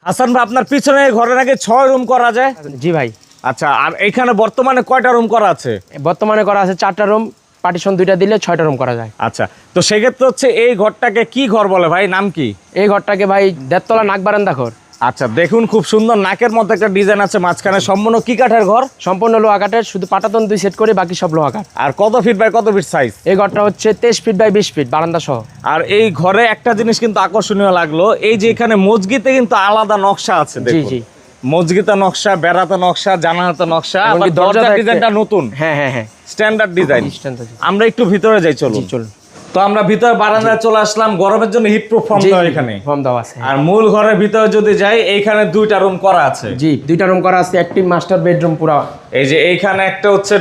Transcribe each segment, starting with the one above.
হাসান ভাই, আপনার পিছনে ঘরে নাকি 6 রুম করা যায়? জি ভাই। আচ্ছা, আর এখানে বর্তমানে কয়টা রুম করা আছে? বর্তমানে করা আছে 4টা রুম, পার্টিশন 2টা দিলে 6টা রুম করা যায়। আচ্ছা, তো সেক্ষেত্রে হচ্ছে এই ঘরটাকে কি ঘর বলে ভাই, নাম কি? এই ঘরটাকে ভাই দেড়তলা নাক বারান্দা ঘর। আচ্ছা, দেখুন খুব সুন্দর নাকের মধ্যে একটা ডিজাইন আছে মাঝখানে। সম্পূর্ণ কি কাঠের ঘর? সম্পূর্ণ লোহা কাঠের, শুধু পাটাতন 2 সেট করে বাকি সব লোহা কাঠ। আর কত ফিট বাই কত ফিট সাইজ? এই ঘরটা হচ্ছে 23 ফিট বাই 20 ফিট বারান্দা সহ। আর এই ঘরে একটা জিনিস কিন্তু আকর্ষণীয় লাগলো, এই যে এখানে মসজিদে কিন্তু আলাদা নকশা আছে। জি দেখুন জি, মসজিদে নকশা, বেড়াতে নকশা, জানালাতে নকশা, আবার এমনকি দরজার দরজাটা ডিজাইনটা নতুন, হ্যাঁ হ্যাঁ হ্যাঁ, স্ট্যান্ডার্ড ডিজাইন। স্ট্যান্ডার্ড। আমরা একটু ভিতরে যাই, চলুন। চলুন। তো আমরা ভিতরে বারান্দায় চলে আসলাম, গরমের জন্য হিট প্রুফ ফর্ম দেওয়া এখানে। ফর্ম দেওয়া আছে। আর মূল ঘরের ভিতরে যদি যাই, এইখানে 2টা রুম করা আছে। জি, 2টা রুম করা আছে, একটি মাস্টার বেডরুম পুরো। এই যে এইখানে একটা হচ্ছে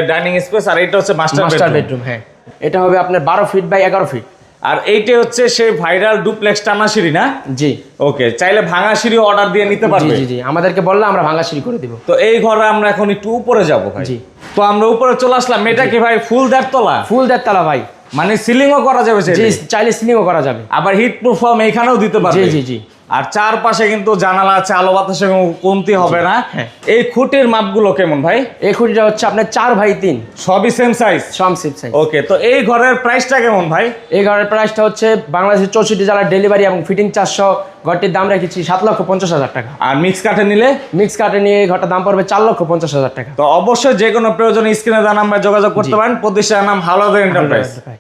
ডাইনিং স্পেস, আর এটা হচ্ছে মাস্টার বেডরুম। বেডরুম, হ্যাঁ। এটা হবে আপনার 12 ফিট বাই 11 ফিট। আর এইটা হচ্ছে সেই ভাইরাল ডুপ্লেক্স টানা সিঁড়ি না? জি। ওকে, চাইলে ভাঙা সিঁড়ি অর্ডার দিয়ে নিতে জি পারবে। জি জি, আমাদেরকে বললে আমরা ভাঙা সিঁড়ি করে দিব। তো এই ঘরে আমরা এখন একটু উপরে যাব ভাই। জি। তো আমরা উপরে চলে আসলাম। এটা কি ভাই ফুল দেড়তলা? ফুল দেড়তলা ভাই। মানে সিলিংও করা যাবে জি, চাইলে সিলিংও করা যাবে। আবার হিট প্রুফ ফর্ম এখানেও দিতে পারবে। জি জি জি। আর চারপাশে কিন্তু জানালা আছে, আলো বাতাসে কোনো কমতি হবে না। হ্যাঁ। এই খুঁটির মাপগুলো কেমন ভাই? এই খুঁটিটা হচ্ছে আপনার 4 বাই 3, সবই সেম সাইজ। সম সিপ সাইজ। ওকে, তো এই ঘরের প্রাইসটা কেমন ভাই? এই ঘরের প্রাইসটা হচ্ছে বাংলাদেশের 64 জেলার ডেলিভারি এবং ফিটিং চার্জ সহ ঘরটির দাম রেখেছি 7,50,000 টাকা। আর মিক্স কাঠে নিলে? মিক্স কাটে নিয়ে এই ঘরটার দাম পড়বে 4,50,000 টাকা। তো অবশ্যই যে কোনো প্রয়োজনে স্ক্রিনে দেওয়া নাম্বারে যোগাযোগ করতে পারেন। প্রতিষ্ঠানের নাম হাওলাদার এন্টারপ্রাইজ।